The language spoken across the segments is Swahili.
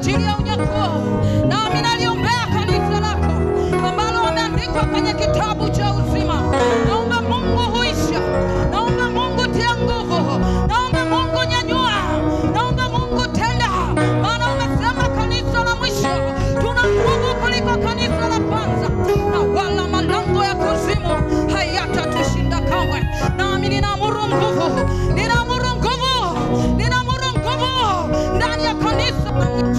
ajili ya unyakuo. Nami naliombea kanisa lako ambalo wameandikwa kwenye kitabu cha uzima. Naomba Mungu huisha, naomba Mungu tia nguvu, naomba Mungu nyanyua, naomba Mungu tenda. Maana umesema kanisa la mwisho tuna nguvu kuliko kanisa la kwanza, na wala malango ya kuzimu hayatatushinda kamwe. Nami ninaamuru nguvu, ninaamuru nguvu, ninaamuru nguvu ndani ya kanisa la mwisho.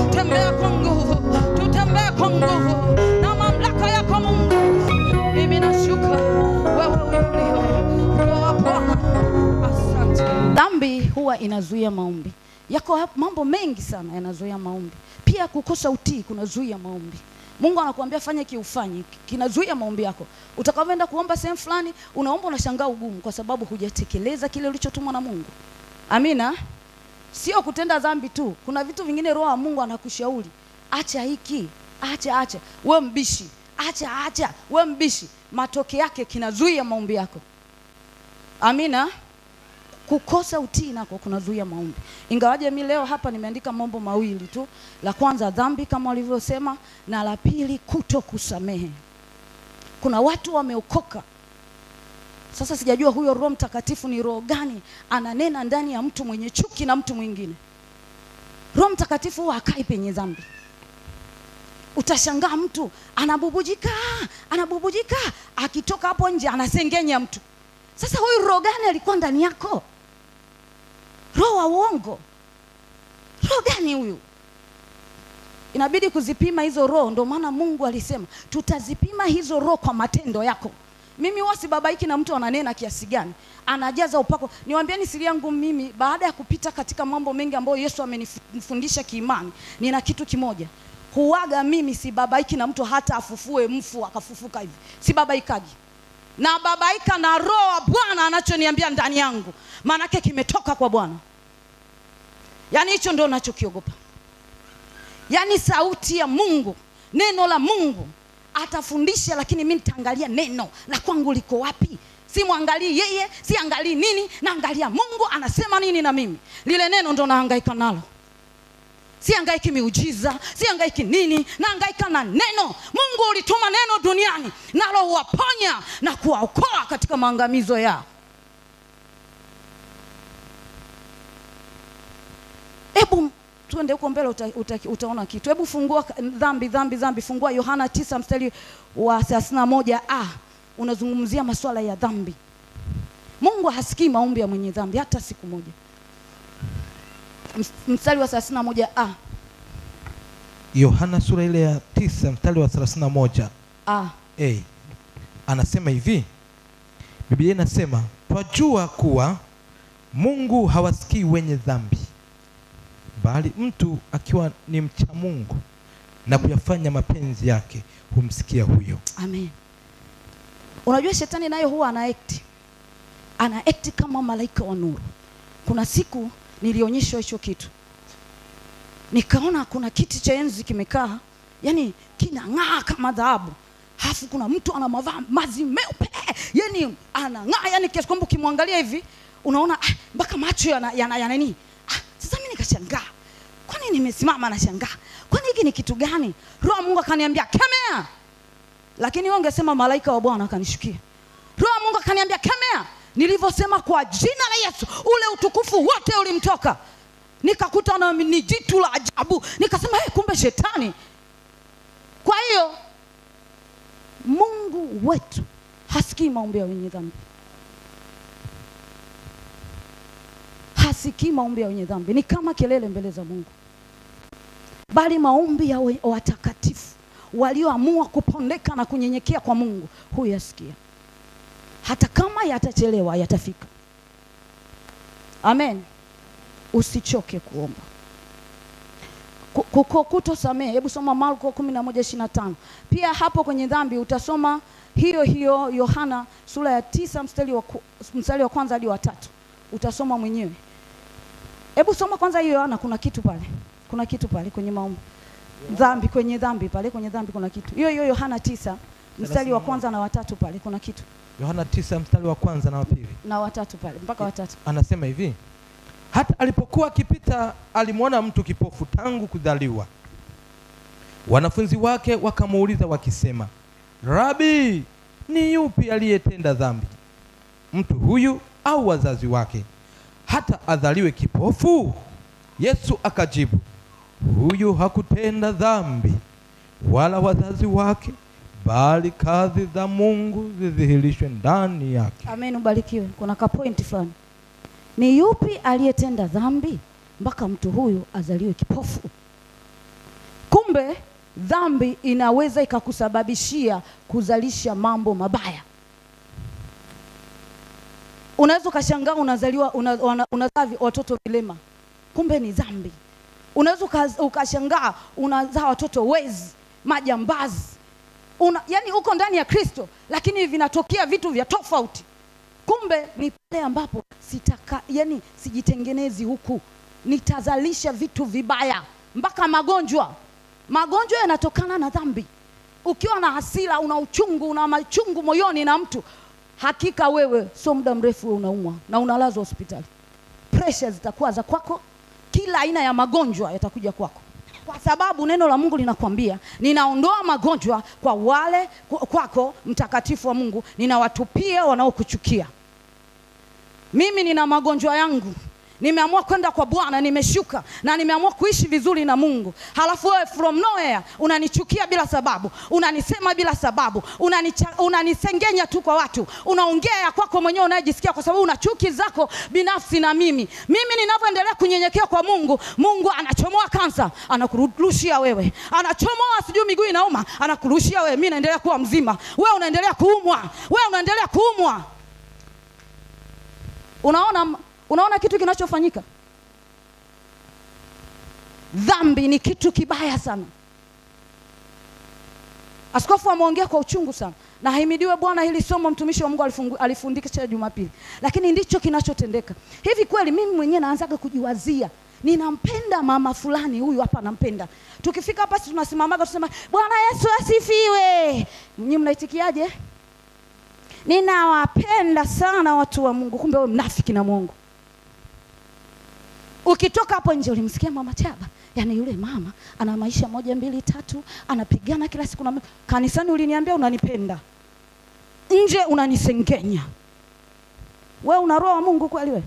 Tembea kwa nguvu, tutembee kwa nguvu na mamlaka yako Mungu. Mimi nashuka, wewe uinuliwe. Roho wa Bwana, asante. Dhambi huwa inazuia maombi. Yako mambo mengi sana yanazuia maombi. Pia kukosa utii kunazuia maombi. Mungu anakuambia fanye kiufanye, kinazuia maombi yako. Utakapoenda kuomba sehemu fulani, unaomba unashangaa ugumu kwa sababu hujatekeleza kile ulichotumwa na Mungu. Amina. Sio kutenda dhambi tu. Kuna vitu vingine Roho wa Mungu anakushauri. Acha hiki, acha. Wewe mbishi. Acha. Wewe mbishi. Matokeo yake kinazuia maombi yako. Amina. Kukosa utii nako kunazuia maombi. Ingawaje mimi leo hapa nimeandika mambo mawili tu. La kwanza dhambi kama walivyosema, na la pili kutokusamehe. Kuna watu wameokoka. Sasa sijajua huyo Roho Mtakatifu ni roho gani ananena ndani ya mtu mwenye chuki na mtu mwingine. Roho Mtakatifu huwa hakai penye dhambi. Utashangaa mtu anabubujika, akitoka hapo nje anasengenya mtu. Sasa huyu roho gani alikuwa ndani yako? Roho wa uongo. Roho gani huyu? Inabidi kuzipima hizo roho. Ndio maana Mungu alisema tutazipima hizo roho kwa matendo yako. Mimi wasibabaiki na mtu ananena kiasi gani, anajaza upako. Niwaambieni siri yangu mimi, baada ya kupita katika mambo mengi ambayo Yesu amenifundisha kiimani, nina kitu kimoja. Huaga mimi sibabaiki na mtu hata afufue mfu akafufuka hivi. Sibabaikaji. Na babaika na Roho wa Bwana anachoniambia ndani yangu. Maana yake kimetoka kwa Bwana. Yaani hicho ndio ninachokiogopa. Yaani sauti ya Mungu, neno la Mungu atafundisha, lakini mimi nitaangalia neno la kwangu liko wapi. Simwangalii yeye, siangalii nini, naangalia Mungu anasema nini na mimi. Lile neno ndo nahangaika nalo. Sihangaiki miujiza, sihangaiki nini, nahangaika na neno. Mungu ulituma neno duniani nalo huwaponya na kuwaokoa katika maangamizo yao. Hebu tuende huko mbele utaona kitu. Hebu fungua dhambi, fungua Yohana 9 mstari wa 31a. Unazungumzia masuala ya dhambi. Mungu hasikii maombi ya mwenye dhambi hata siku moja. Mstari wa 31a. Yohana sura ile ya 9 mstari wa 31a. Anasema hivi. Biblia inasema, "Twajua kuwa Mungu hawasikii wenye dhambi, bali mtu akiwa ni mcha Mungu na kuyafanya mapenzi yake humsikia huyo." Amen. Unajua shetani nayo huwa ana act kama malaika wa nuru. Kuna siku nilionyeshwa hicho kitu. Nikaona kuna kiti cha enzi kimekaa, yani kinang'aa kama dhahabu. Hafu kuna mtu ana mavazi meupe, yani anang'aa, yani kiasi kwamba ukimwangalia hivi unaona mpaka macho yana nini. Sasa mimi nikashangaa. Kwa nini nimesimama na shangaa? Kwani hiki ni kitu gani? Roho Mungu akaniambia kemea. Lakini wewe ungesema malaika wa Bwana akanishukia. Roho Mungu akaniambia kemea. Nilivyosema kwa jina la Yesu, ule utukufu wote ulimtoka. Nikakuta na ni jitu la ajabu. Nikasema kumbe shetani. Kwa hiyo Mungu wetu hasikii maombi ya wenye dhambi. Hasikii maombi ya wenye dhambi. Ni kama kelele mbele za Mungu. Bali maombi ya watakatifu walioamua kupondeka na kunyenyekea kwa Mungu huyasikia. Hata kama yatachelewa yatafika. Amen. Usichoke kuomba. Kutosamehe. Hebu soma Marko 11:25. Pia hapo kwenye dhambi utasoma hiyo Yohana sura ya 9 mstari wa kwanza hadi wa 3. Utasoma mwenyewe. Hebu soma kwanza hiyo Yohana, kuna kitu pale. Kuna kitu pale kwenye maombi. Dhambi, kwenye dhambi pale, kwenye dhambi kuna kitu. Hiyo Yohana 9 mstari wa kwanza na wa 3 pale kuna kitu. Yohana 9 mstari wa kwanza na wa pili. Na wa 3 pale mpaka wa 3. Anasema hivi. Hata alipokuwa akipita alimwona mtu kipofu tangu kuzaliwa. Wanafunzi wake wakamuuliza wakisema, Rabi, ni yupi aliyetenda dhambi, mtu huyu au wazazi wake, hata azaliwe kipofu? Yesu akajibu, huyu hakutenda dhambi wala wazazi wake, bali kazi za Mungu zidhihirishwe ndani yake. Amen, ubarikiwe. Kuna ka point fulani. Ni yupi aliyetenda dhambi mpaka mtu huyu azaliwe kipofu? Kumbe dhambi inaweza ikakusababishia kuzalisha mambo mabaya. Unaweza ukashangaa unazaliwa unazaa watoto vilema, kumbe ni dhambi. Unaweza ukashangaa unazaa watoto wezi, majambazi. Yani uko ndani ya Kristo lakini vinatokea vitu vya tofauti. Kumbe ni pale ambapo sijitengenezi huku, nitazalisha vitu vibaya, mpaka magonjwa. Magonjwa yanatokana na dhambi. Ukiwa na hasira, una uchungu, una machungu moyoni na mtu, hakika wewe sio muda mrefu unaumwa na unalazwa hospitali. Pressure zitakuwa za kwako, kila aina ya magonjwa yatakuja kwako. Kwa sababu neno la Mungu linakwambia, ninaondoa magonjwa kwa wale kwako mtakatifu wa Mungu, ninawatupia wanaokuchukia. Mimi nina magonjwa yangu. Nimeamua kwenda kwa Bwana, nimeshuka na nimeamua kuishi vizuri na Mungu. Halafu wewe from nowhere unanichukia bila sababu, unanisema bila sababu, unanisengenya tu kwa watu, unaongea kwako mwenyewe unayejisikia, kwa sababu una chuki zako binafsi na mimi. Mimi ninavyoendelea kunyenyekea kwa Mungu, Mungu anachomoa kansa, anakurushia wewe. Anachomoa sijui miguu inauma, anakurushia wewe. Mimi naendelea kuwa mzima, wewe unaendelea kuumwa, wewe unaendelea kuumwa. Unaona kitu kinachofanyika? Dhambi ni kitu kibaya sana. Askofu ameongea kwa uchungu sana. Na himidiwe Bwana, hili somo mtumishi wa Mungu alifundisha Jumapili. Lakini ndicho kinachotendeka. Hivi kweli mimi mwenyewe naanzaga kujiwazia, ninampenda mama fulani, huyu hapa nampenda. Tukifika hapa tunasimamaga tusema, Bwana Yesu asifiwe. Mnyi mnaitikiaje? Ninawapenda sana watu wa Mungu. Kumbe wewe mnafiki na Mungu. Ukitoka hapo nje ulimsikia mama Chaba, yani yule mama ana maisha 1 2 3, anapigana kila siku na kanisani. Uliniambia unanipenda, nje unanisengenya. Wewe una roho wa Mungu kweli? Wewe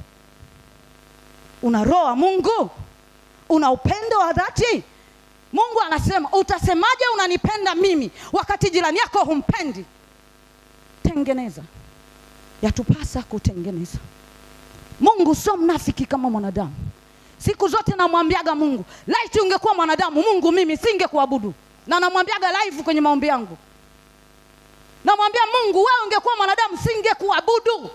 una roho wa Mungu? Una upendo wa dhati? Mungu anasema, utasemaje unanipenda mimi wakati jirani yako humpendi? Tengeneza. Yatupasa kutengeneza. Mungu sio mnafiki kama mwanadamu. Siku zote namwambiaga Mungu, laiti ungekuwa mwanadamu Mungu, mimi singekuabudu. Na namwambiaga live kwenye maombi yangu. Namwambia Mungu, wewe ungekuwa mwanadamu singekuabudu.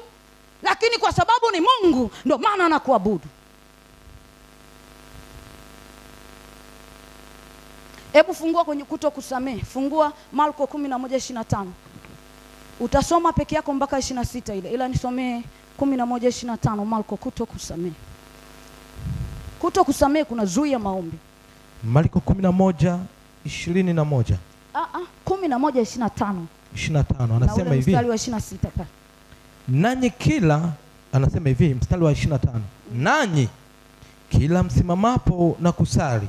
Lakini kwa sababu ni Mungu, ndio maana nakuabudu. Hebu fungua kwenye kutokusamehe. Fungua Marko 11:25. Utasoma peke yako mpaka 26 ile. Ila nisomee 11:25 Marko, kutokusamehe. Kutokusamehe kuna zuia maombi. Marko 11:21. 11:25. 25 anasema hivi. Mstari wa 26 pale. Nanyi kila, anasema hivi mstari wa 25. Nanyi kila msimamapo na kusali,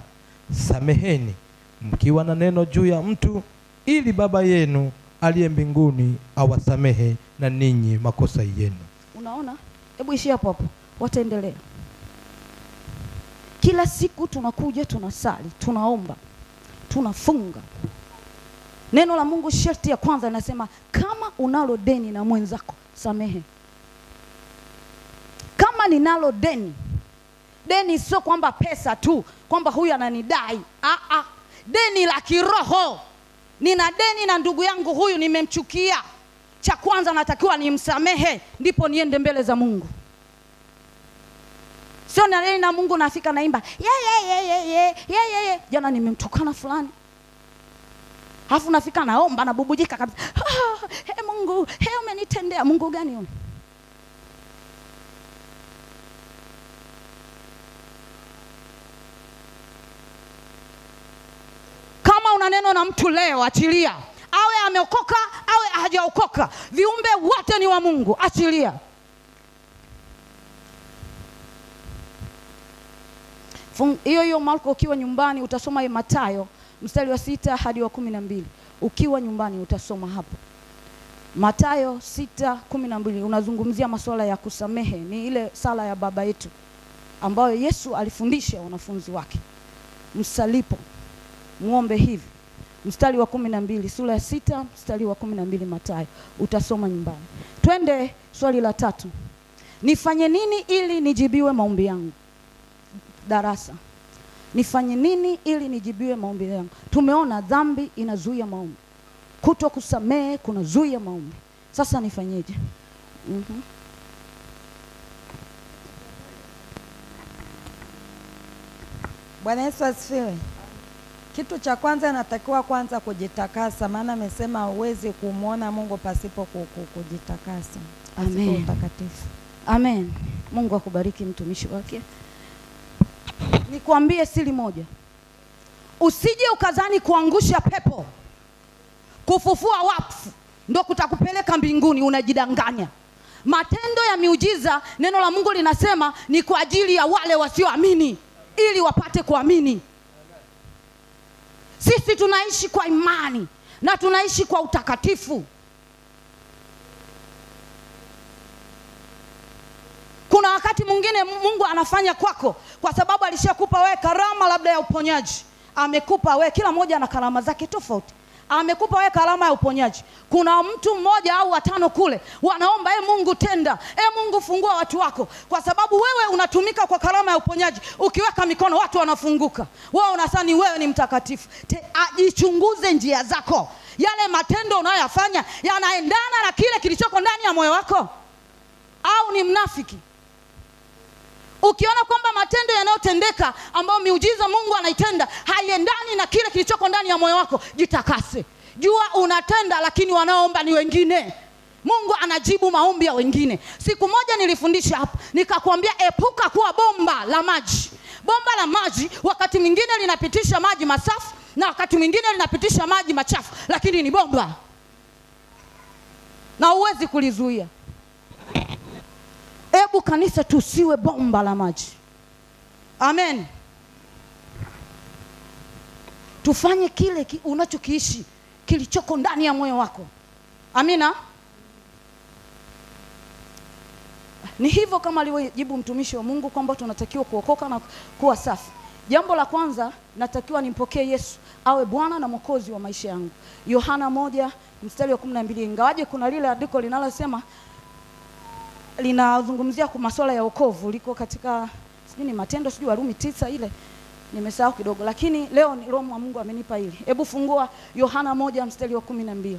sameheni mkiwa na neno juu ya mtu, ili Baba yenu aliye mbinguni awasamehe na ninyi makosa yenu. Unaona? Hebu ishi hapo hapo. Wataendelea. Kila siku tunakuja, tunasali, tunaomba, tunafunga. Neno la Mungu sharti ya kwanza linasema, kama unalo deni na mwenzako, samehe. Kama ninalo deni. Deni sio kwamba pesa tu, kwamba huyu ananidai. Deni la kiroho. Nina deni na ndugu yangu huyu, nimemchukia. Cha kwanza natakiwa nimsamehe, ndipo niende mbele za Mungu. Sio naleni na Mungu nafika naimba, jana nimemtukana fulani. Alafu nafika naomba na bubujika kabisa. He Mungu, he umenitendea. Mungu gani huyo? Kama una neno na mtu leo, achilia. Awe ameokoka, awe hajaokoka. Viumbe wote ni wa Mungu, achilia. Hiyo Marko ukiwa nyumbani utasoma Mathayo mstari wa 6 hadi wa 12. Ukiwa nyumbani utasoma hapo. Mathayo 6:12 unazungumzia masuala ya kusamehe. Ni ile sala ya Baba yetu ambayo Yesu alifundisha wanafunzi wake. Msalipo muombe hivi. Mstari wa 12, sura ya 6 mstari wa 12 Mathayo. Utasoma nyumbani. Twende swali la 3. Nifanye nini ili nijibiwe maombi yangu? Darasa. Nifanye nini ili nijibiwe maombi yangu? Tumeona dhambi inazuia maombi. Kuto kusamehe kunazuia maombi. Sasa nifanyeje? Bwana Yesu asifiwe. Kitu cha kwanza natakiwa kwanza kujitakasa, maana amesema huwezi kumuona Mungu pasipo kujitakasa. Amen. Utakatifu. Amen. Mungu akubariki mtumishi wake. Nikwambie siri moja. Usije ukazani kuangusha pepo, kufufua wafu ndio kutakupeleka mbinguni, unajidanganya. Matendo ya miujiza, neno la Mungu linasema ni kwa ajili ya wale wasioamini, ili wapate kuamini. Sisi tunaishi kwa imani na tunaishi kwa utakatifu. Kuna wakati mwingine Mungu anafanya kwako kwa sababu alishakupa wewe karama labda ya uponyaji. Amekupa wewe, kila mmoja ana karama zake tofauti. Amekupa wewe karama ya uponyaji. Kuna mtu mmoja au 5 kule wanaomba, Mungu tenda, Mungu fungua watu wako, kwa sababu wewe unatumika kwa karama ya uponyaji. Ukiweka mikono watu wanafunguka. Wewe unasani wewe ni mtakatifu. Ajichunguze njia zako. Yale matendo unayoyafanya yanaendana na kile kilichoko ndani ya moyo wako au ni mnafiki? Ukiona kwamba matendo yanayotendeka ambayo miujiza Mungu anaitenda haiendani na kile kilichoko ndani ya moyo wako, jitakase. Jua unatenda lakini wanaoomba ni wengine. Mungu anajibu maombi ya wengine. Siku moja nilifundisha hapa, nikakwambia epuka kuwa bomba la maji. Bomba la maji wakati mwingine linapitisha maji masafi na wakati mwingine linapitisha maji machafu, lakini ni bomba. Na huwezi kulizuia. Ebu kanisa tusiwe bomba la maji. Amen. Tufanye kile unachokiishi kilichoko ndani ya moyo wako. Amina. Ni hivyo kama alivyojibu mtumishi wa Mungu kwamba tunatakiwa kuokoka na kuwa safi. Jambo la kwanza, natakiwa nimpokee Yesu awe Bwana na Mwokozi wa maisha yangu. Yohana 1 mstari wa 12. Ingawaje kuna lile andiko linalosema linazungumzia kwa masuala ya wokovu, liko katika sijui Matendo sijui Warumi 9 ile. Nimesahau kidogo, lakini leo ni Roho wa Mungu amenipa hili. Hebu fungua Yohana 1 mstari wa 12.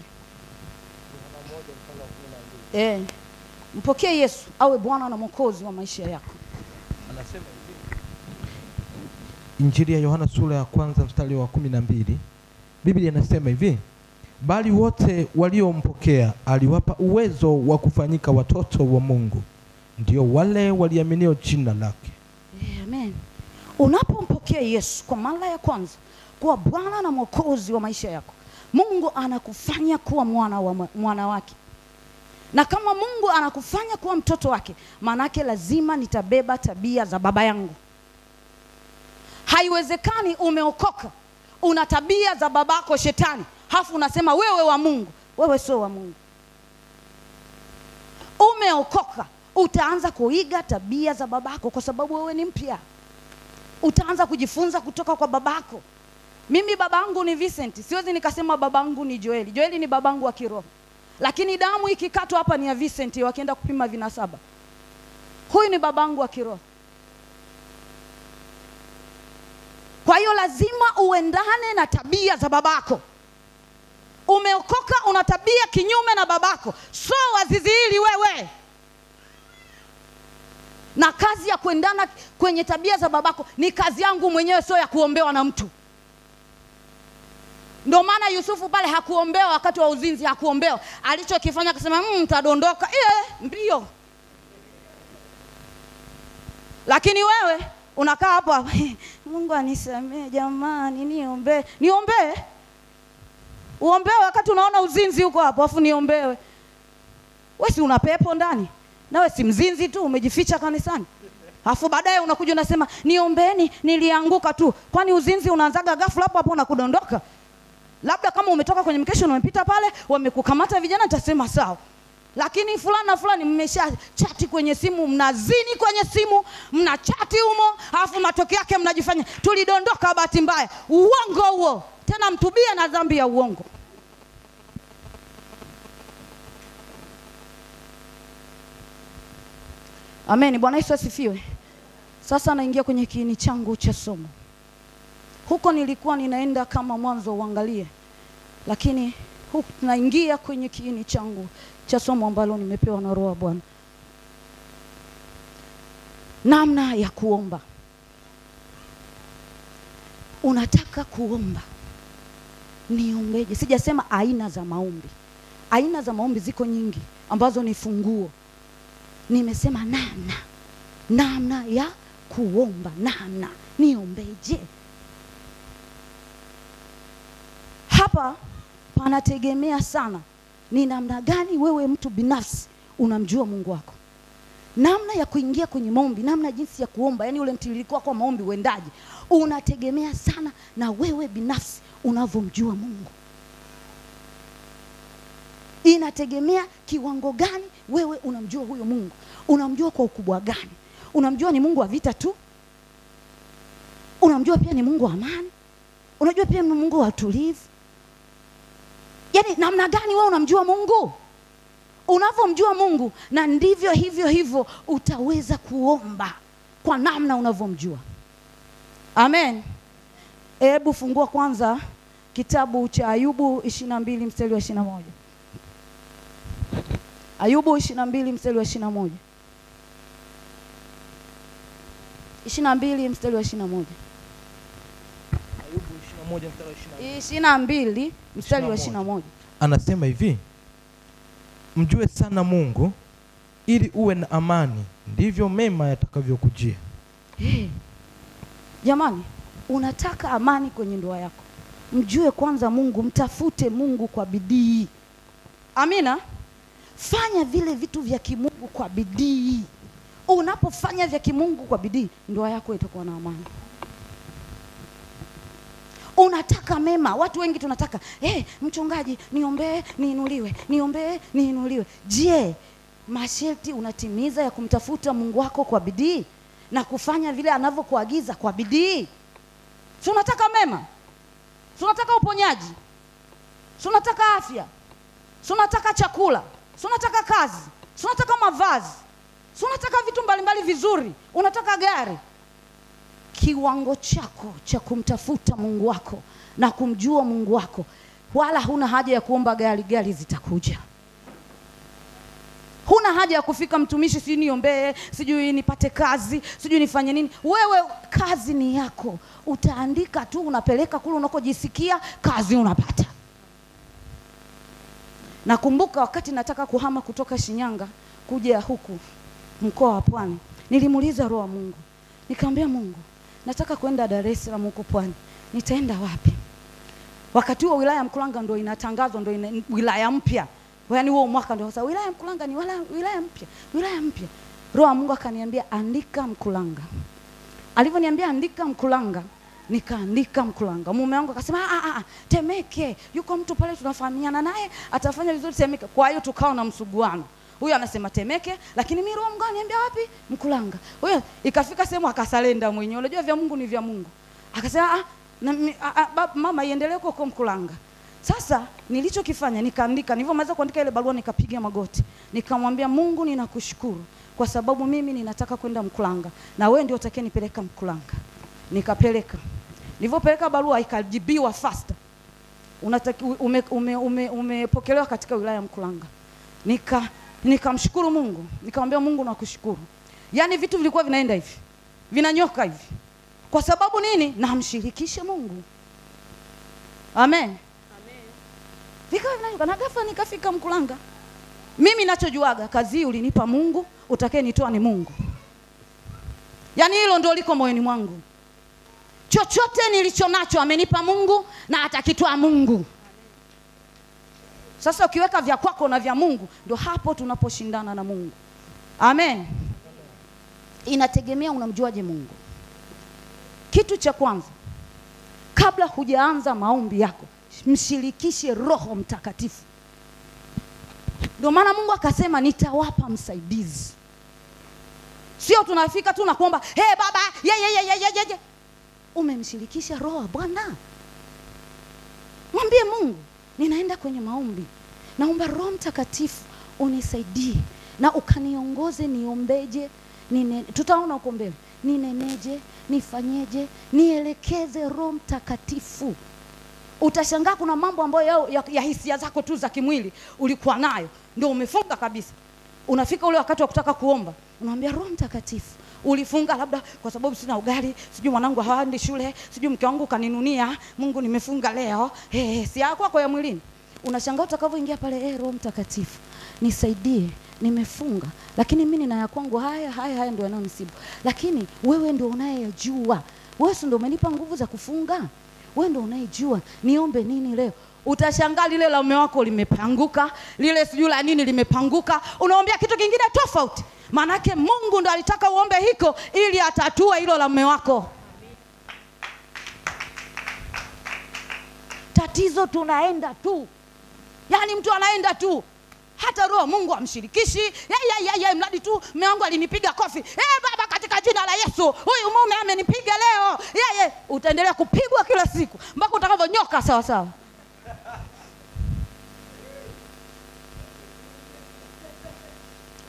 Mpokee Yesu awe Bwana na Mwokozi wa maisha yako. Anasema hivi. Injili ya Yohana sura ya 1 mstari wa 12. Biblia inasema hivi: bali wote waliompokea aliwapa uwezo wa kufanyika watoto wa Mungu, ndio wale waliaminio jina lake. Amen. Unapompokea Yesu kwa mara ya kwanza kuwa Bwana na Mwokozi wa maisha yako, Mungu anakufanya kuwa mwana wake. Na kama Mungu anakufanya kuwa mtoto wake, maana yake lazima nitabeba tabia za baba yangu. Haiwezekani umeokoka una tabia za babako shetani, hafu unasema wewe wa Mungu. Wewe sio wa Mungu. Umeokoka utaanza kuiga tabia za babako kwa sababu wewe ni mpya. Utaanza kujifunza kutoka kwa babako. Mimi babangu ni Vincent, siwezi nikasema babangu ni Joeli. Joeli ni babangu wa kiroho. Lakini damu ikikatwa hapa ni ya Vincent, wakienda kupima vinasaba. Huyu ni babangu wa kiroho. Kwa hiyo lazima uendane na tabia za babako. Umeokoka una tabia kinyume na babako, so wazizi hili wewe. Na kazi ya kuendana kwenye tabia za babako ni kazi yangu mwenyewe, sio ya kuombewa na mtu. Ndio maana Yusufu pale hakuombewa wakati wa uzinzi, hakuombewa. Alichokifanya akasema mtadondoka, mbio. Lakini wewe unakaa hapo, Mungu anisamee jamani, niombe. Uombewe wakati unaona uzinzi huko hapo, afu niombewe. Wewe si una pepo ndani? Nawe si mzinzi tu umejificha kanisani? Alafu baadaye unakuja unasema niombeni nilianguka tu. Kwani uzinzi unaanzaga ghafla hapo na kudondoka? Labda kama umetoka kwenye mkesho na umepita pale wamekukamata vijana nitasema sawa. Lakini fulani mmesha chati kwenye simu, mnazini kwenye simu, mnachati humo, alafu matokeo yake mnajifanya tulidondoka bahati mbaya. Uongo huo. Tena mtubia na dhambi ya uongo. Amen. Bwana Yesu asifiwe. Sasa naingia kwenye kiini changu cha somo. Huko nilikuwa ninaenda kama mwanzo uangalie. Lakini huko naingia kwenye kiini changu cha somo ambalo nimepewa na Roho wa Bwana. Namna ya kuomba. Unataka kuomba. Niombeje? Sijasema aina za maombi. Aina za maombi ziko nyingi ambazo ni funguo. Nimesema namna ya kuomba. Niombeje? Hapa panategemea sana ni namna gani wewe mtu binafsi unamjua Mungu wako. Namna ya kuingia kwenye maombi, namna jinsi ya kuomba, yani ule mtiririko wako wa maombi uendaje, unategemea sana na wewe binafsi unavyomjua Mungu. Inategemea kiwango gani wewe unamjua huyo Mungu. Unamjua kwa ukubwa gani? Unamjua ni Mungu wa vita tu? Unamjua pia ni Mungu wa amani? Unajua pia ni Mungu wa utulivu? Yaani namna gani wewe unamjua Mungu? Unavyomjua Mungu na ndivyo hivyo utaweza kuomba kwa namna unavyomjua. Amen. Hebu fungua kwanza kitabu cha Ayubu 22 mstari wa 21. Ayubu 22 mstari wa 21. 22 mstari wa 21. Ayubu 21 mstari wa 22 mstari wa 21. Anasema hivi: mjue sana Mungu ili uwe na amani, ndivyo mema yatakavyokujia. Jamani, unataka amani kwenye ndoa yako, mjue kwanza Mungu, mtafute Mungu kwa bidii. Amina. Fanya vile vitu vya kimungu kwa bidii. Unapofanya vya kimungu kwa bidii, ndoa yako itakuwa na amani. Unataka mema. Watu wengi tunataka, mchungaji niombee niinuliwe, niombee niinuliwe. Je, masharti unatimiza ya kumtafuta Mungu wako kwa bidii na kufanya vile anavyokuagiza kwa bidii? Si unataka mema? Si unataka uponyaji? Si unataka afya? Si unataka chakula? Si unataka kazi? Si unataka mavazi? Si unataka vitu mbalimbali vizuri? Unataka gari? Kiwango chako cha kumtafuta Mungu wako na kumjua Mungu wako, wala huna haja ya kuomba gari zitakuja. Huna haja ya kufika mtumishi, si niombee, sijui nipate kazi, sijui nifanye nini. Wewe kazi ni yako. Utaandika tu, unapeleka kule unakojisikia, kazi unapata. Nakumbuka wakati nataka kuhama kutoka Shinyanga kuja huku mkoa wa Pwani, nilimuuliza Roho wa Mungu. Nikamwambia Mungu, nataka kwenda Dar es Salaam huko Pwani. Nitaenda wapi? Wakati huo wilaya ya Mkuranga ndio inatangazwa, ndio wilaya mpya. Yaani huo mwaka ndio sasa wilaya ya Mkuranga ni wilaya mpya, wilaya mpya. Roho wa Mungu akaniambia andika Mkuranga. Alivyoniambia andika Mkuranga, nikaandika Mkuranga. Mume wangu akasema Temeke, yuko mtu pale tunafahamiana naye, atafanya vizuri Temeke. Kwa hiyo tukao na msuguano. Huyu anasema Temeke, lakini mimi Roho Mungu ananiambia wapi? Mkuranga. Huyo ikafika sehemu akasalenda mwenyewe. Unajua vya Mungu ni vya Mungu. Akasema mama iendelee huko Mkuranga. Sasa nilichokifanya nikaandika, nilivyomaliza kuandika ile barua nikapiga magoti. Nikamwambia Mungu, ninakushukuru kwa sababu mimi ninataka kwenda Mkuranga na wewe ndio utakayenipeleka Mkuranga. Nikapeleka. Nilivyopeleka barua ikajibiwa faster. Umepokelewa katika wilaya ya Mkuranga. Nikamshukuru Mungu. Nikamwambia Mungu nakushukuru. Yaani vitu vilikuwa vinaenda hivi. Vinanyoka hivi. Kwa sababu nini? Namshirikisha Mungu. Amen. Vikawa vinanyoka na ghafla nikafika Mkuranga. Mimi ninachojuaga kazi ulinipa Mungu, utakayenitoa ni Mungu. Yaani hilo ndio liko moyoni mwangu. Chochote nilicho nacho amenipa Mungu na atakitoa Mungu. Sasa ukiweka vya kwako na vya Mungu, ndio hapo tunaposhindana na Mungu. Amen. inategemea unamjuaje Mungu. Kitu cha kwanza, kabla hujaanza maombi yako, mshirikishe Roho Mtakatifu. Ndio maana Mungu akasema nitawapa msaidizi. Sio tunafika tu na kuomba, "Hey baba, ye." Umemshirikisha Roho wa Bwana? Mwambie Mungu, ninaenda kwenye maombi, naomba Roho Mtakatifu unisaidie na ukaniongoze niombeje, tutaona huko mbele. Nineneje, nifanyeje, nielekeze Roho Mtakatifu. Utashangaa kuna mambo ambayo ya hisia zako tu za kimwili ulikuwa nayo, ndio umefunga kabisa. Unafika ule wakati wa kutaka kuomba, unamwambia Roho Mtakatifu, ulifunga labda kwa sababu sina ugali, sijui mwanangu haendi shule, sijui mke wangu kaninunia, Mungu nimefunga leo. Si yako kwa ya mwilini. Unashangaa utakavyoingia pale, Roho Mtakatifu, nisaidie, nimefunga, lakini mimi nina ya kwangu haya ndio yanayonisibu. Lakini wewe ndio unayejua. Wewe ndio umenipa nguvu za kufunga. Wewe ndio unayejua niombe nini leo. Utashangaa lile la mume wako limepanguka, lile sijui la nini limepanguka, unaombea kitu kingine tofauti. Manake Mungu ndo alitaka uombe hiko ili atatue hilo la mume wako. Tatizo tunaenda tu. Yaani mtu anaenda tu. Hata Roho Mungu amshirikishi. Mradi tu mume wangu alinipiga kofi. Baba, katika jina la Yesu, huyu mume amenipiga leo. Utaendelea kupigwa kila siku mpaka utakavonyoka sawa sawa.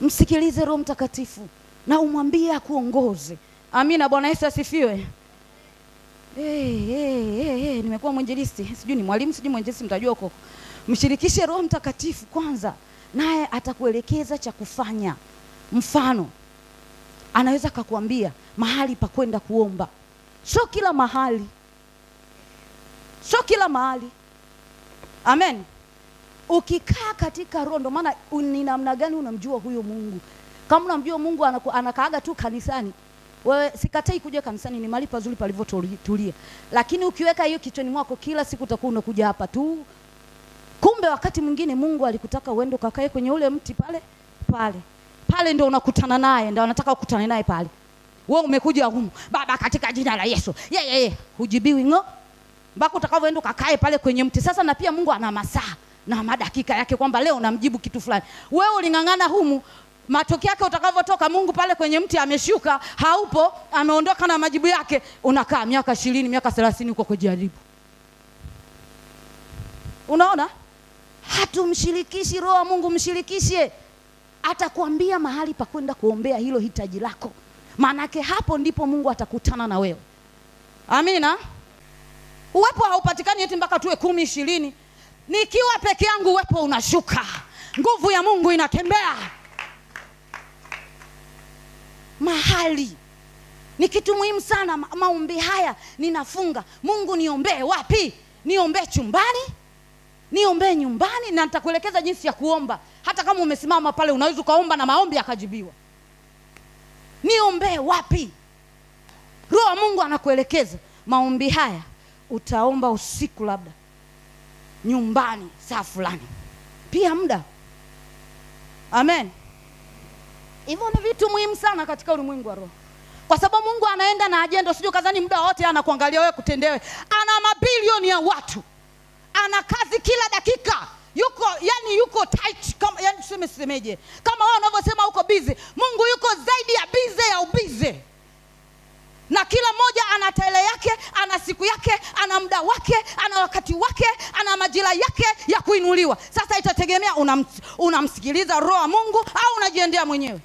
Msikilize Roho Mtakatifu na umwambie akuongoze. Amina, Bwana Yesu asifiwe. Nimekuwa mwinjilisti, sijui ni mwalimu, sijui mwinjilisti, mtajua huko. Mshirikishe Roho Mtakatifu kwanza, naye atakuelekeza cha kufanya. Mfano, anaweza kukuambia mahali pa kwenda kuomba. Sio kila mahali. Sio kila mahali. Amen. Ukikaa katika Roho, ndio maana ni namna gani unamjua huyo Mungu. Kama unamjua Mungu anakaaga tu kanisani, wewe sikatai kuja kanisani, ni mahali pazuri palivyotulia. Lakini ukiweka hiyo kichwani mwako kila siku utakuwa unakuja hapa tu. Kumbe wakati mwingine Mungu alikutaka uende ukakae kwenye ule mti pale ndio unakutana naye, ndio anataka ukutane naye pale. Wewe umekuja huko, Baba katika jina la Yesu. Hujibiwi ngo. Mpaka utakavyoenda ukakae pale kwenye mti. Sasa na pia Mungu ana masaa na madakika yake kwamba leo namjibu kitu fulani. Wewe ulingangana humu, matokeo yake utakavyotoka Mungu pale kwenye mti ameshuka, haupo, ameondoka na majibu yake, unakaa miaka 20, miaka 30 huko kujaribu. Unaona? Hatumshirikishi Roho wa Mungu, mshirikishe. Atakwambia mahali pa kwenda kuombea hilo hitaji lako. Maanake hapo ndipo Mungu atakutana na wewe. Amina. Uwepo haupatikani eti mpaka tuwe 10, 20. Nikiwa peke yangu uwepo unashuka. Nguvu ya Mungu inatembea. Mahali ni kitu muhimu sana. Maombi haya ninafunga, Mungu niombee wapi? Niombee chumbani, niombee nyumbani, na nitakuelekeza jinsi ya kuomba. Hata kama umesimama pale unaweza kaomba na maombi yakajibiwa. Niombee wapi? Roho Mungu anakuelekeza. Maombi haya utaomba usiku, labda nyumbani saa fulani, pia muda. Amen. Hivyo ni vitu muhimu sana katika ulimwengu wa roho. Kwa sababu Mungu anaenda na ajenda, usije kazani muda wote anakuangalia wewe kutendewe. Ana mabilioni ya watu. Ana kazi kila dakika. Yuko tight, kama yani tusemeje? Kama wao wanavyosema uko busy, Mungu yuko zaidi ya busy ya ubize. Na kila mmoja ana tele yake, ana siku yake, ana muda wake, ana wakati wake, ana majira yake ya kuinuliwa. Sasa itategemea unamsikiliza Roho wa Mungu au unajiendea mwenyewe.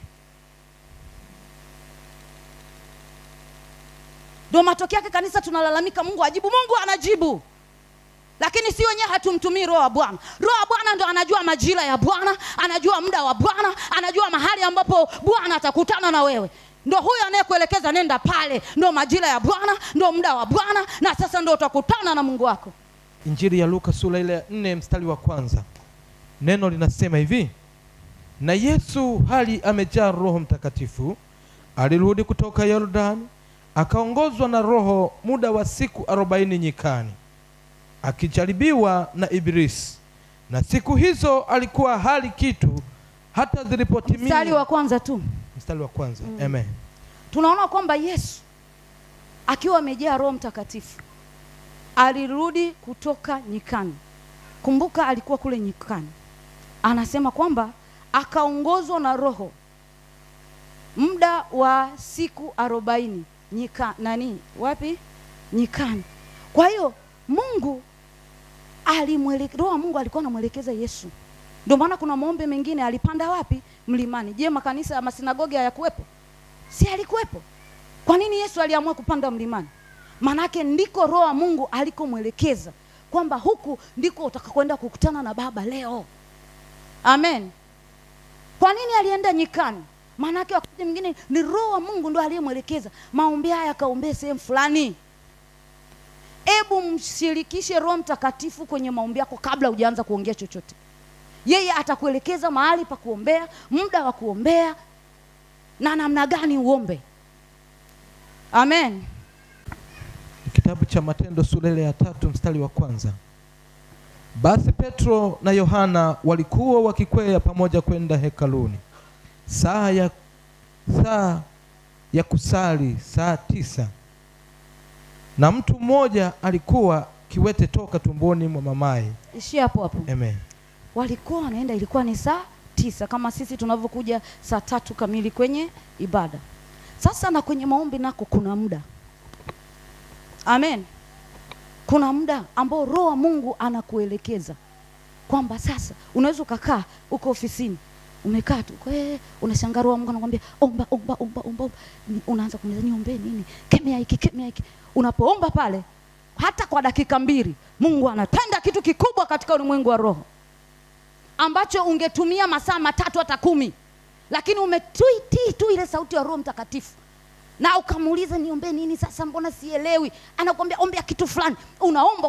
Ndio matokeo yake kanisa tunalalamika Mungu ajibu. Mungu anajibu. Lakini si wenyewe hatumtumii Roho wa Bwana. Roho wa Bwana ndo anajua majira ya Bwana, anajua muda wa Bwana, anajua mahali ambapo Bwana atakutana na wewe. Ndio huyo anayekuelekeza nenda pale, ndio majira ya Bwana, ndio muda wa Bwana, na sasa ndio utakutana na Mungu wako. Injili ya Luka sura ile 4 mstari wa 1. Neno linasema hivi: na Yesu hali amejaa Roho Mtakatifu, alirudi kutoka Yordani, akaongozwa na Roho muda wa siku 40 nyikani, akijaribiwa na Ibilisi. Na siku hizo alikuwa hali kitu hata zilipotimia. Mstari wa 1 tu. Mstari wa 1. Amen. tunaona kwamba Yesu akiwa amejaa Roho Mtakatifu alirudi kutoka nyikani. Kumbuka alikuwa kule nyikani. Anasema kwamba akaongozwa na Roho muda wa siku 40 wapi? Nyikani. Kwa hiyo Mungu Roho wa Mungu alikuwa anamwelekeza Yesu. Ndio maana kuna maombi mengine alipanda wapi? Mlimani. Je, makanisa ya masinagogi hayakuwepo? Si alikuwepo? Kwa nini Yesu aliamua kupanda mlimani? Manake ndiko Roho wa Mungu alikomwelekeza kwamba huku ndiko utakakwenda kukutana na Baba leo. Amen. Kwa nini alienda nyikani? Manake wakati mwingine ni Roho wa Mungu ndo aliyemwelekeza maombi haya, kaombee sehemu fulani. Ebu mshirikishe Roho Mtakatifu kwenye maombi yako kabla hujaanza kuongea chochote. Yeye atakuelekeza mahali pa kuombea, muda wa kuombea, na namna gani uombe. Amen. Kitabu cha Matendo sura ya 3 mstari wa 1. Basi Petro na Yohana walikuwa wakikwea pamoja kwenda hekaluni. Saa ya kusali, saa 9. Na mtu mmoja alikuwa kiwete toka tumboni mwa mamaye. Ishi hapo hapo. Amen. Walikuwa wanaenda, ilikuwa ni saa 9 kama sisi tunavyokuja saa 3 kamili kwenye ibada. Sasa na kwenye maombi nako kuna muda. Amen. Kuna muda ambao Roho wa Mungu anakuelekeza kwamba sasa unaweza ukakaa uko ofisini, umekaa tu, unashangaa Roho wa Mungu anakuambia omba. Unaanza kumwambia niombe nini? Kemea hiki. Unapoomba pale hata kwa dakika 2, Mungu anatenda kitu kikubwa katika ulimwengu wa roho ambacho ungetumia masaa 3 hata 10. Lakini umetii tu ile sauti ya Roho Mtakatifu. Na ukamuuliza niombe nini sasa, mbona sielewi? Anakuambia ombea kitu fulani. Unaomba,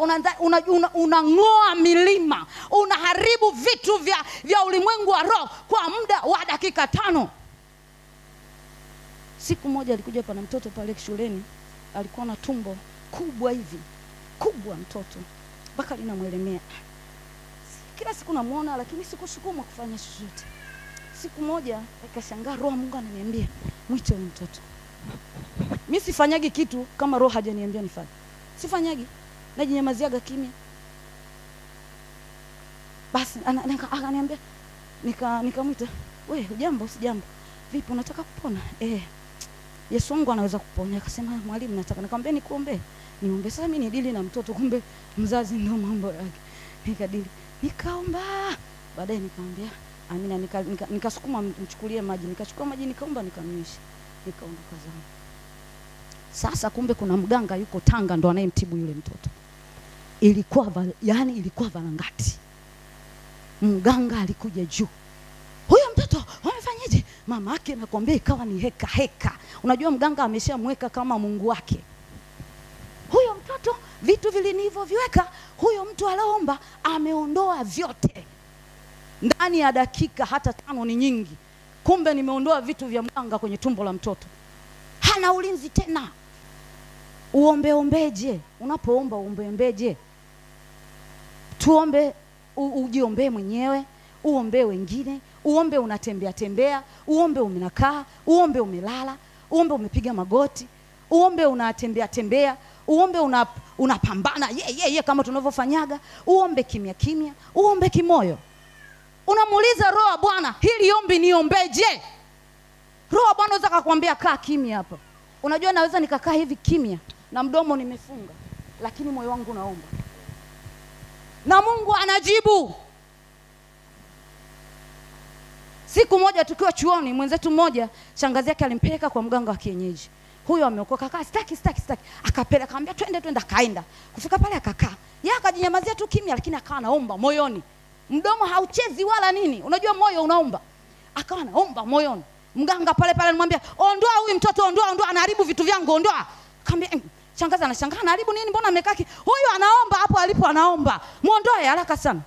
unang'oa milima, unaharibu vitu vya ulimwengu wa roho kwa muda wa dakika 5. Siku moja alikuja pana mtoto pale shuleni, alikuwa na tumbo kubwa hivi, kubwa mtoto, mpaka linamwelemea. Kila siku namuona lakini sikusukuma kufanya chochote. Siku moja akashangaa Roho Mungu ananiambia mwite mtoto. Mimi sifanyagi kitu kama Roho hajaniambia nifanye. Sifanyagi. Najinyamaziaga kimya. Basi ananiambia, nikamwita, "Wewe hujambo usijambo? Vipi unataka kupona?" Yesu wangu anaweza kuponya. Akasema, "Mwalimu nataka." Nikamwambia, "Nikuombe." Niombe. Sasa mimi ni dili na mtoto, kumbe mzazi ndio mambo yake. Nikadili. Nikaomba. Baadaye nikamwambia, "Amina." Nikasukuma mchukulie maji. Nikachukua maji nikaomba, nikamnyesha. Nikaondoka zangu. Sasa kumbe kuna mganga yuko Tanga ndo anayemtibu yule mtoto. Ilikuwa Varangati. Mganga alikuja juu. "Huyo mtoto wamefanyaje?" Mama yake nakwambia ikawa ni heka. Unajua mganga ameshamweka kama Mungu wake. Huyo mtoto vitu vilinivyoviweka, huyo mtu aliomba ameondoa vyote. Ndani ya dakika hata 5 ni nyingi. Kumbe nimeondoa vitu vya mganga kwenye tumbo la mtoto. Hana ulinzi tena. Uombeje? Unapoomba uombeje? Tuombe, ujiombee mwenyewe, uombe wengine, uombe unatembea, uombe umekaa, uombe umelala, uombe umepiga magoti, uombe unatembea, uombe unapambana ye kama tunavyofanyaga, uombe kimya, uombe kimoyo. Unamuuliza Roho wa Bwana, hili ombi niombeje? Roho wa Bwana anaweza kukuambia kaa kimya hapa. Unajua naweza nikakaa hivi kimya na mdomo nimefunga, lakini moyo wangu unaomba. Na Mungu anajibu. Siku moja tukiwa chuoni, mwenzetu mmoja shangazi yake alimpeleka kwa mganga wa kienyeji. Huyo ameokoka, akaa sitaki. Akapeleka, akamwambia twende, akaenda. Kufika pale akakaa. Yeye akajinyamazia tu kimya, lakini akawa anaomba moyoni. Mdomo hauchezi wala nini. Unajua moyo unaomba. Akawa anaomba moyoni. Mganga pale anamwambia, "Ondoa huyu mtoto, ondoa, anaharibu vitu vyangu, ondoa." Akamwambia, shangazi anashangaa, "Anaharibu nini? Mbona amekaa huyu anaomba hapo alipo anaomba. Muondoe haraka sana."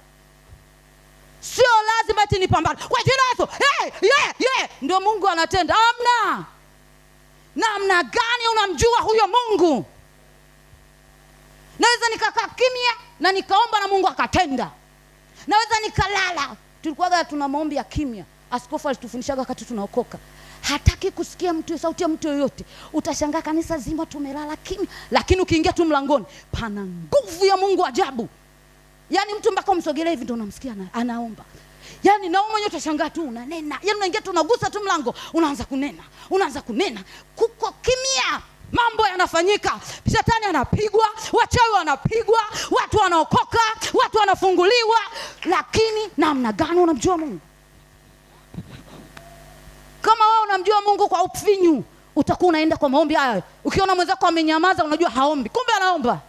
Sio lazima eti nipambane. Kwa jina la Yesu. Ndio Mungu anatenda. Amna. Namna gani unamjua huyo Mungu? Naweza nikakaa kimya na nikaomba na Mungu akatenda. Naweza nikalala. Tulikuwa tuna maombi ya kimya. Askofu alitufundishaga wakati tunaokoka. hataki kusikia mtu, sauti ya mtu yoyote. Utashangaa kanisa zima tumelala kimya, lakini ukiingia tu mlangoni pana nguvu ya Mungu ajabu. Yaani mtu mpaka umsogelee hivi ndio unamsikia anaomba. Yaani na wewe mwenyewe utashangaa tu unanena. Yaani unaingia tu unagusa tu mlango, unaanza kunena. Unaanza kunena. Kuko kimya. Mambo yanafanyika. Shetani anapigwa, wachawi wanapigwa, watu wanaokoka, watu wanafunguliwa. Lakini namna gani unamjua Mungu? Kama wewe unamjua Mungu kwa ufinyu, utakuwa unaenda kwa maombi haya. Ukiona mwenzako amenyamaza unajua haombi, kumbe anaomba.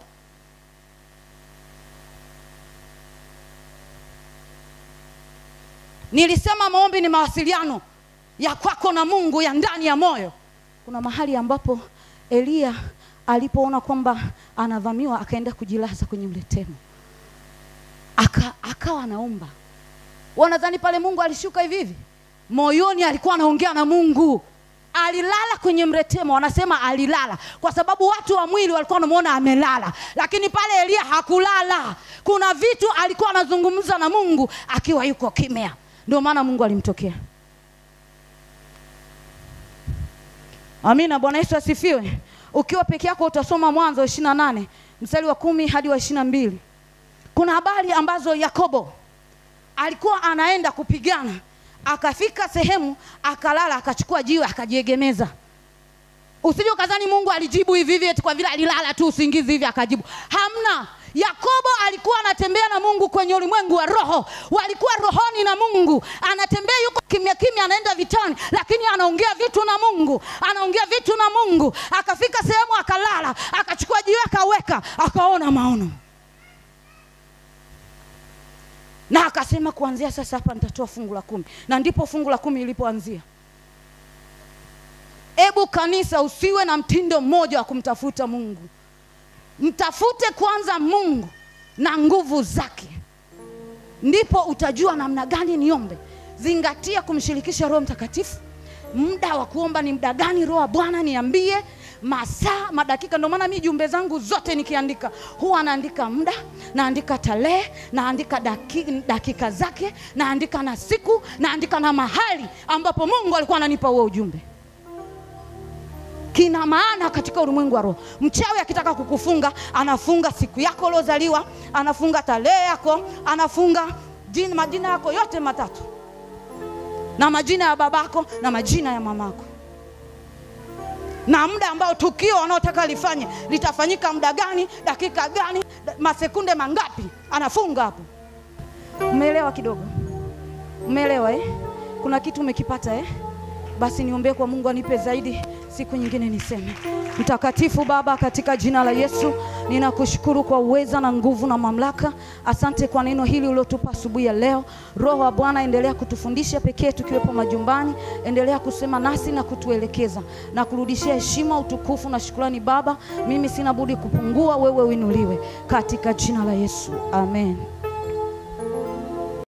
Nilisema maombi ni mawasiliano ya kwako na Mungu ya ndani ya moyo. Kuna mahali ambapo Elia alipoona kwamba anavamiwa akaenda kujilaza kwenye mletemo. Akawa anaomba. Wanadhani pale Mungu alishuka hivi hivi? Moyoni alikuwa anaongea na Mungu. Alilala kwenye mretemo, wanasema alilala kwa sababu watu wa mwili walikuwa wanamuona amelala, lakini pale Elia hakulala. Kuna vitu alikuwa anazungumza na Mungu akiwa yuko kimya. Ndio maana Mungu alimtokea. Amina, Bwana Yesu asifiwe. Ukiwa peke yako utasoma Mwanzo 28 mstari wa 10 hadi wa 22. Kuna habari ambazo Yakobo alikuwa anaenda kupigana, akafika sehemu akalala, akachukua jiwe akajiegemeza. Usije ukadhani Mungu alijibu hivi hivi eti kwa vile alilala tu usingizi hivi akajibu. Hamna. Yakobo alikuwa anatembea na Mungu kwenye ulimwengu wa roho. Walikuwa rohoni na Mungu. Anatembea yuko kimya kimya, anaenda vitani, lakini anaongea vitu na Mungu. Anaongea vitu na Mungu. Akafika sehemu akalala, akachukua jiwe akaweka, akaona maono. Na akasema kuanzia sasa hapa nitatoa fungu la 10. Na ndipo fungu la 10 ilipoanzia. Ebu kanisa, usiwe na mtindo mmoja wa kumtafuta Mungu. Mtafute kwanza Mungu na nguvu zake, ndipo utajua namna gani niombe. Zingatia kumshirikisha Roho Mtakatifu. Muda wa kuomba ni muda gani? Roho wa Bwana niambie, masaa, madakika. Ndio maana mimi jumbe zangu zote nikiandika huwa naandika muda, naandika tarehe, naandika dakika zake, naandika na siku, naandika na mahali ambapo Mungu alikuwa ananipa huo ujumbe. Kina maana katika ulimwengu wa roho. Mchawi akitaka kukufunga, anafunga siku yako uliozaliwa, anafunga tarehe yako, anafunga majina yako yote matatu, na majina ya babako na majina ya mamako, na muda ambao tukio wanaotaka lifanye litafanyika muda gani, dakika gani, masekunde mangapi, anafunga hapo. Umeelewa kidogo? Umeelewa Kuna kitu umekipata Basi niombee kwa Mungu anipe zaidi, siku nyingine niseme. Mtakatifu Baba, katika jina la Yesu, ninakushukuru kwa uweza na nguvu na mamlaka. Asante kwa neno hili ulilotupa asubuhi ya leo. Roho wa Bwana, endelea kutufundisha pekee tukiwepo majumbani. Endelea kusema nasi na kutuelekeza, na kurudishia heshima, utukufu na shukrani Baba. Mimi sina budi kupungua, wewe uinuliwe, katika jina la Yesu. Amen.